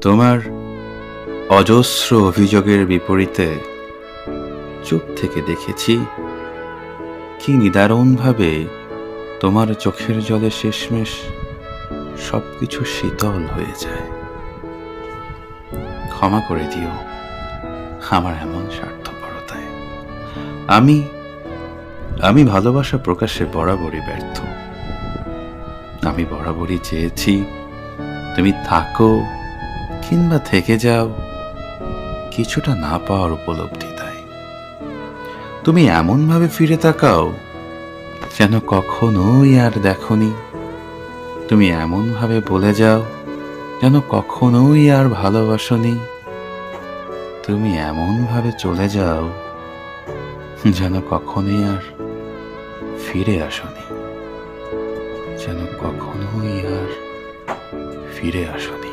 তোমার অজস্র অভিযোগের বিপরীতে চুপ থেকে দেখেছি কি নিদারুণভাবে তোমার চোখের জলে শেষমেশ সবকিছু শীতল হয়ে যায়। ক্ষমা করে দিও আমার এমন স্বার্থপরতায়। আমি আমি ভালোবাসা প্রকাশে বরাবরই ব্যর্থ। আমি বরাবরই চেয়েছি তুমি থাকো কিংবা থেকে যাও, কিছুটা না পাওয়ার উপলব্ধি তাই। তুমি এমনভাবে ফিরে তাকাও যেন কখনোই আর দেখনি। তুমি এমনভাবে বলে যাও যেন কখনোই আর ভালোবাসনি। তুমি এমনভাবে চলে যাও যেন কখনোই আর ফিরে আসনি। যেন কখনোই আর ফিরে আসনি।